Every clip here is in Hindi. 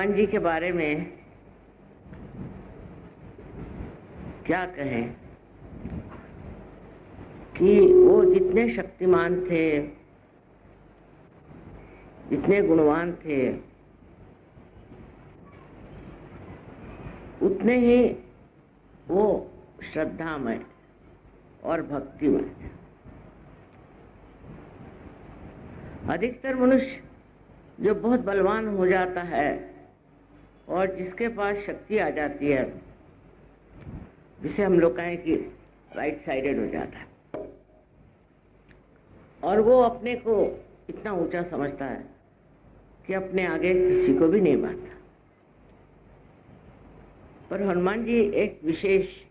हनुमान जी के बारे में क्या कहें कि वो जितने शक्तिमान थे, जितने गुणवान थे, उतने ही वो श्रद्धामय और भक्तिमय। अधिकतर मनुष्य जो बहुत बलवान हो जाता है और जिसके पास शक्ति आ जाती है, जिसे हम लोग कहें कि राइट साइडेड हो जाता है, और वो अपने को इतना ऊंचा समझता है कि अपने आगे किसी को भी नहीं मानता। पर हनुमान जी एक विशेष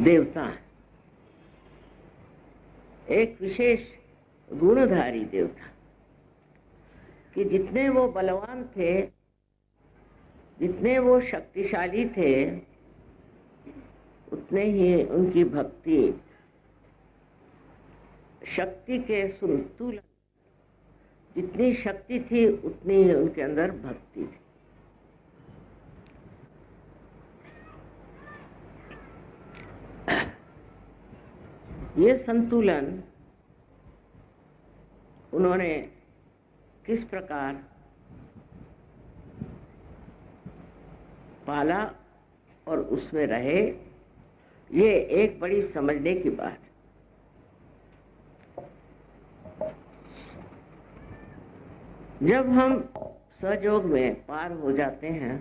देवता है, एक विशेष गुणधारी देवता, कि जितने वो बलवान थे, जितने वो शक्तिशाली थे, उतने ही उनकी भक्ति, शक्ति के संतुलन, जितनी शक्ति थी उतनी ही उनके अंदर भक्ति थी। ये संतुलन उन्होंने किस प्रकार पाला और उसमें रहे, ये एक बड़ी समझने की बात है। जब हम सहयोग में पार हो जाते हैं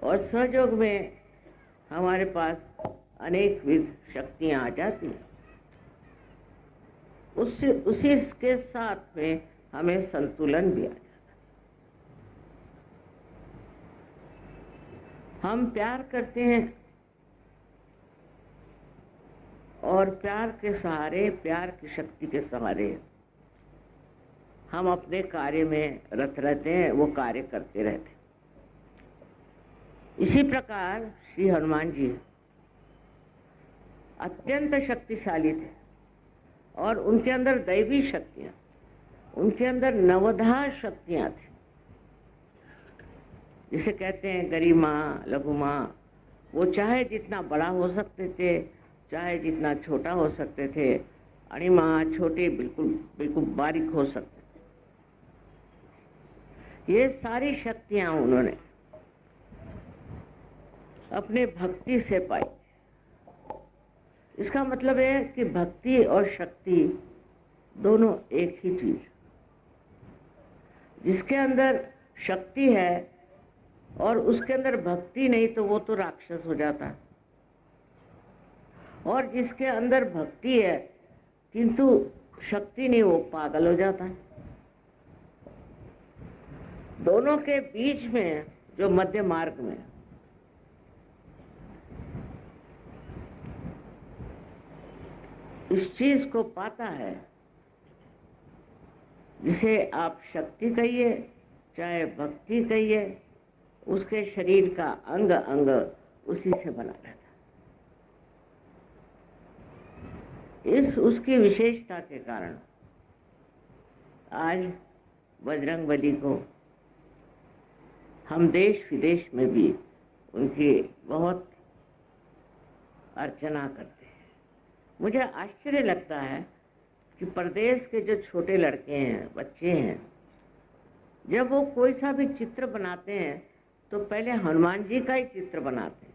और सहयोग में हमारे पास अनेक विध शक्तियां आ जाती हैं, उसी के साथ में हमें संतुलन भी आ जाता है। हम प्यार करते हैं और प्यार के सहारे, प्यार की शक्ति के सहारे हम अपने कार्य में रत रहते हैं, वो कार्य करते रहते हैं। इसी प्रकार श्री हनुमान जी अत्यंत शक्तिशाली थे और उनके अंदर दैवी शक्तियां, उनके अंदर नवधा शक्तियां थी, जिसे कहते हैं गरिमा, लघुमा। वो चाहे जितना बड़ा हो सकते थे, चाहे जितना छोटा हो सकते थे, अणिमा, छोटे, बिल्कुल बिल्कुल बारीक हो सकते। ये सारी शक्तियां उन्होंने अपने भक्ति से पाई। इसका मतलब है कि भक्ति और शक्ति दोनों एक ही चीज। जिसके अंदर शक्ति है और उसके अंदर भक्ति नहीं, तो वो तो राक्षस हो जाता है, और जिसके अंदर भक्ति है किंतु शक्ति नहीं, वो पागल हो जाता है। दोनों के बीच में जो मध्य मार्ग में इस चीज को पाता है, जिसे आप शक्ति कहिए चाहे भक्ति कहिए, उसके शरीर का अंग अंग उसी से बना रहता है। इस उसकी विशेषता के कारण आज बजरंगबली को हम देश विदेश में भी उनकी बहुत अर्चना करते हैं। मुझे आश्चर्य लगता है कि प्रदेश के जो छोटे लड़के हैं, बच्चे हैं, जब वो कोई सा भी चित्र बनाते हैं तो पहले हनुमान जी का ही चित्र बनाते हैं।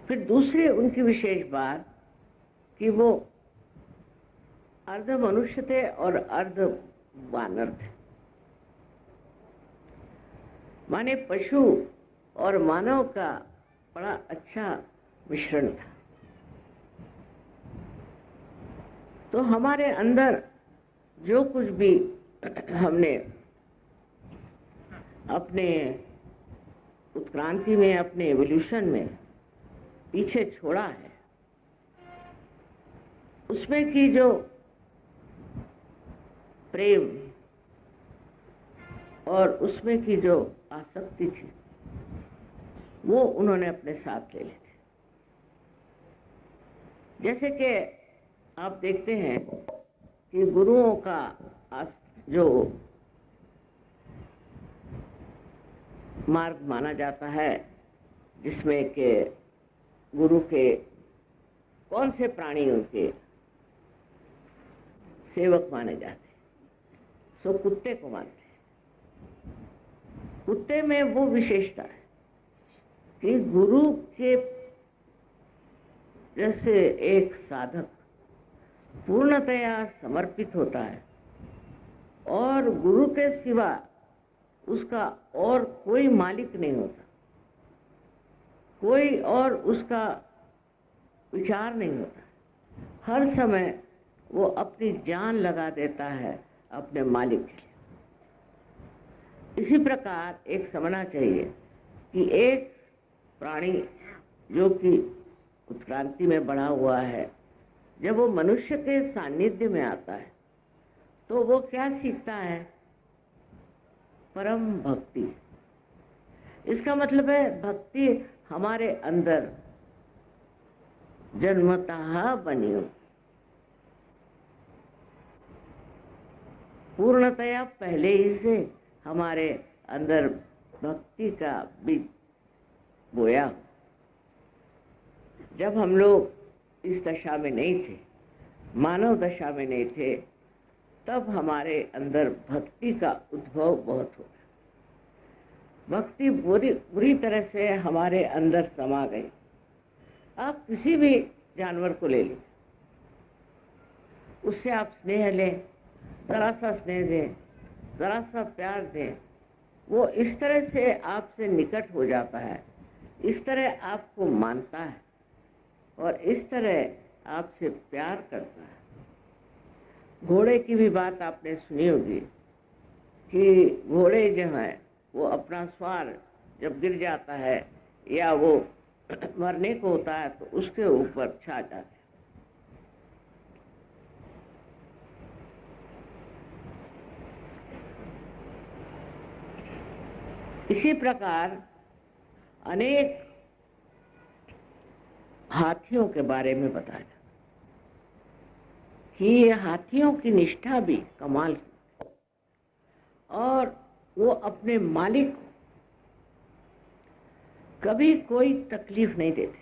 फिर दूसरी उनकी विशेष बात कि वो अर्ध मनुष्य थे और अर्ध वानर थे, माने पशु और मानव का बड़ा अच्छा मिश्रण था। तो हमारे अंदर जो कुछ भी हमने अपने उत्क्रांति में, अपने एवोल्यूशन में पीछे छोड़ा है, उसमें की जो प्रेम और उसमें की जो आसक्ति थी, वो उन्होंने अपने साथ ले ली थी। जैसे कि आप देखते हैं कि गुरुओं का जो मार्ग माना जाता है, जिसमें के गुरु के कौन से प्राणियों के सेवक माने जाते हैं, सो कुत्ते को मानते हैं। कुत्ते में वो विशेषता है कि गुरु के जैसे एक साधक पूर्णतया समर्पित होता है और गुरु के सिवा उसका और कोई मालिक नहीं होता, कोई और उसका विचार नहीं होता। हर समय वो अपनी जान लगा देता है अपने मालिक के लिए। इसी प्रकार एक समझना चाहिए कि एक प्राणी जो कि उत्क्रांति में बढ़ा हुआ है, जब वो मनुष्य के सानिध्य में आता है तो वो क्या सीखता है? परम भक्ति। इसका मतलब है भक्ति हमारे अंदर जन्मतः बनी हो, पूर्णतया पहले ही से हमारे अंदर भक्ति का बीज बोया हो। जब हम लोग इस दशा में नहीं थे, मानव दशा में नहीं थे, तब हमारे अंदर भक्ति का उद्भव बहुत हो। भक्ति बुरी तरह से हमारे अंदर समा गई। आप किसी भी जानवर को ले लीजिए, उससे आप स्नेह लें, ज़रा सा स्नेह दें, ज़रा सा प्यार दें, वो इस तरह से आपसे निकट हो जाता है, इस तरह आपको मानता है और इस तरह आपसे प्यार करता है। घोड़े की भी बात आपने सुनी होगी कि घोड़े जो है वो अपना सवार जब गिर जाता है या वो मरने को होता है तो उसके ऊपर छा जाते हैं। इसी प्रकार अनेक हाथियों के बारे में बताया कि ये हाथियों की निष्ठा भी कमाल की, और वो अपने मालिक को कभी कोई तकलीफ नहीं देते,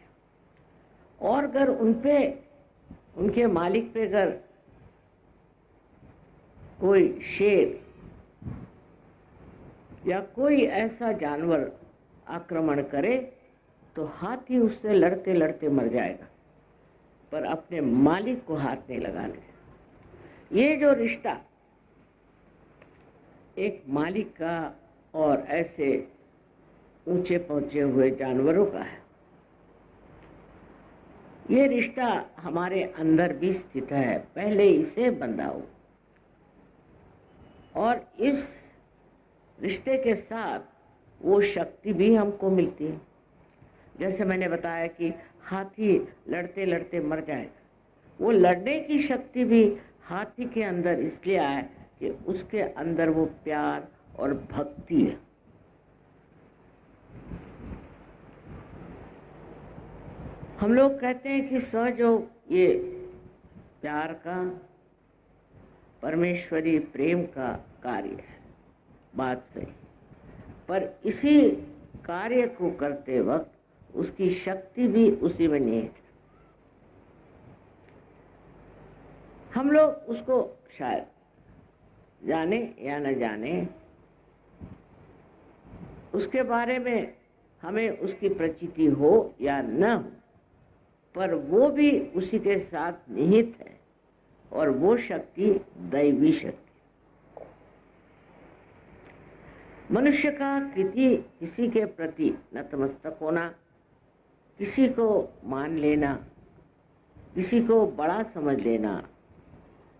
और अगर उनके मालिक पे अगर कोई शेर या कोई ऐसा जानवर आक्रमण करे तो हाथी उससे लड़ते लड़ते मर जाएगा, पर अपने मालिक को हाथ नहीं लगाने। ये जो रिश्ता एक मालिक का और ऐसे ऊंचे पहुंचे हुए जानवरों का है, ये रिश्ता हमारे अंदर भी स्थित है, पहले इसे बंधा हो। और इस रिश्ते के साथ वो शक्ति भी हमको मिलती है। जैसे मैंने बताया कि हाथी लड़ते लड़ते मर जाएगा, वो लड़ने की शक्ति भी हाथी के अंदर इसलिए आए कि उसके अंदर वो प्यार और भक्ति है। हम लोग कहते हैं कि सहयोग ये प्यार का, परमेश्वरी प्रेम का कार्य है, बात सही, पर इसी कार्य को करते वक्त उसकी शक्ति भी उसी में निहित है। हम लोग उसको शायद जाने या न जाने, उसके बारे में हमें उसकी प्रचिति हो या न हो, पर वो भी उसी के साथ निहित है, और वो शक्ति दैवी शक्ति। मनुष्य का किसी के प्रति नतमस्तक होना, किसी को मान लेना, किसी को बड़ा समझ लेना,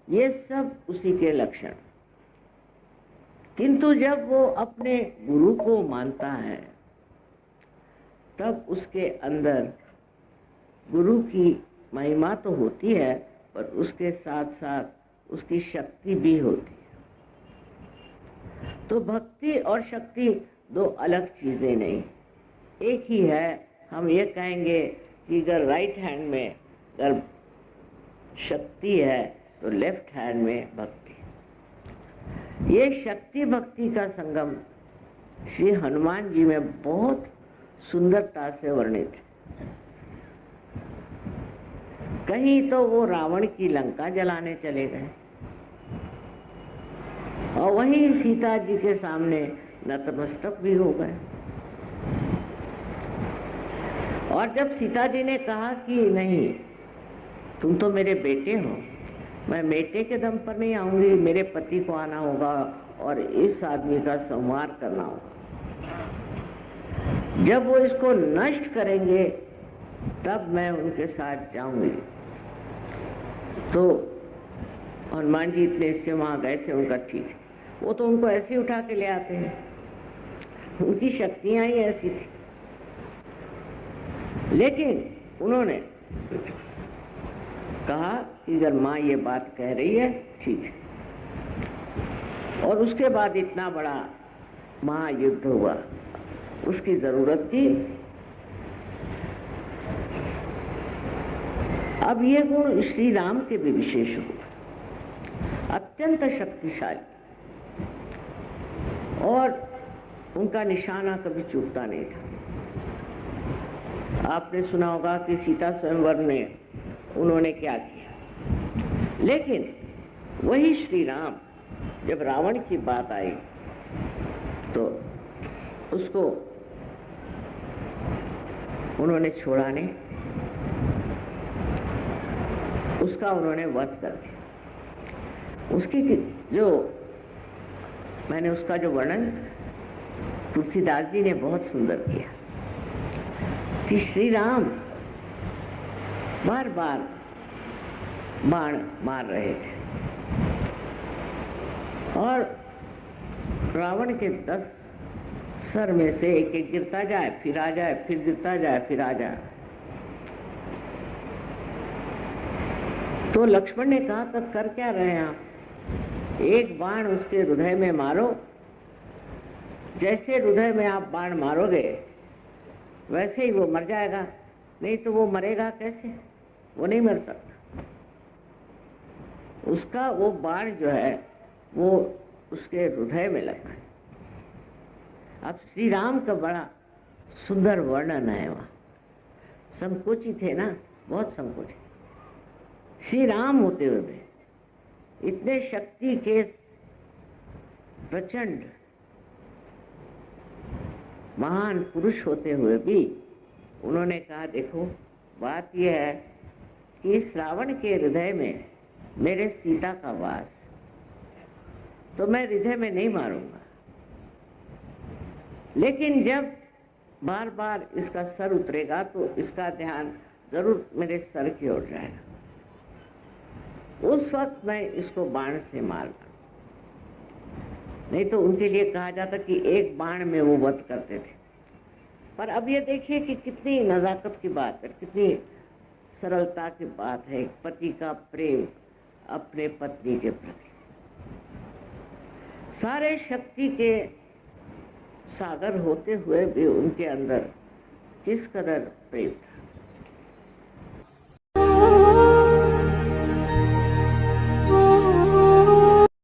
ये सब उसी के लक्षण। किंतु जब वो अपने गुरु को मानता है, तब उसके अंदर गुरु की महिमा तो होती है, पर उसके साथ साथ उसकी शक्ति भी होती है। तो भक्ति और शक्ति दो अलग चीजें नहीं, एक ही है। हम ये कहेंगे कि अगर राइट हैंड में अगर शक्ति है तो लेफ्ट हैंड में भक्ति। ये शक्ति भक्ति का संगम श्री हनुमान जी में बहुत सुंदरता से वर्णित है। कहीं तो वो रावण की लंका जलाने चले गए और वहीं सीता जी के सामने नतमस्तक भी हो गए। और जब सीता जी ने कहा कि नहीं, तुम तो मेरे बेटे हो, मैं बेटे के दम पर नहीं आऊंगी, मेरे पति को आना होगा और इस आदमी का संहार करना होगा। जब वो इसको नष्ट करेंगे तब मैं उनके साथ जाऊंगी। तो हनुमान जी इतने इससे वहां गए थे, उनका ठीक है, वो तो उनको ऐसे ही उठा के ले आते हैं, उनकी शक्तियां ही ऐसी थी। लेकिन उन्होंने कहा कि अगर माँ ये बात कह रही है ठीक है। और उसके बाद इतना बड़ा महायुद्ध हुआ, उसकी जरूरत थी। अब ये गुण श्री राम के भी विशेष हुए, अत्यंत शक्तिशाली, और उनका निशाना कभी चूकता नहीं था। आपने सुना होगा कि सीता स्वयंवर में उन्होंने क्या किया। लेकिन वही श्री राम जब रावण की बात आई तो उसको उन्होंने छोड़ा नहीं, उसका उन्होंने वध कर दिया। उसकी जो मैंने उसका जो वर्णन तुलसीदास जी ने बहुत सुंदर किया कि श्री राम बार बार बाण मार रहे थे और रावण के 10 सर में से एक एक गिरता जाए, फिर आ जाए, फिर गिरता जाए, फिर आ जाए। तो लक्ष्मण ने कहा, तब कर क्या रहे हैं आप? एक बाण उसके हृदय में मारो, जैसे हृदय में आप बाण मारोगे वैसे ही वो मर जाएगा, नहीं तो वो मरेगा कैसे? वो नहीं मर सकता। उसका वो बाण जो है वो उसके हृदय में लगा। अब श्री राम का बड़ा सुंदर वर्णन है वहाँ। संकोचित थे ना, बहुत संकोचित। श्री राम होते हुए भी इतने शक्ति के प्रचंड महान पुरुष होते हुए भी उन्होंने कहा, देखो बात यह है कि इस रावण के हृदय में मेरे सीता का वास, तो मैं हृदय में नहीं मारूंगा। लेकिन जब बार बार इसका सर उतरेगा तो इसका ध्यान जरूर मेरे सर की ओर जाएगा, उस वक्त मैं इसको बाण से मारना। नहीं तो उनके लिए कहा जाता कि एक बाण में वो वध करते थे। पर अब ये देखिए कि कितनी नजाकत की बात है, कितनी सरलता की बात है, पति का प्रेम अपने पत्नी के प्रति। सारे शक्ति के सागर होते हुए भी उनके अंदर किस कदर प्रेम था।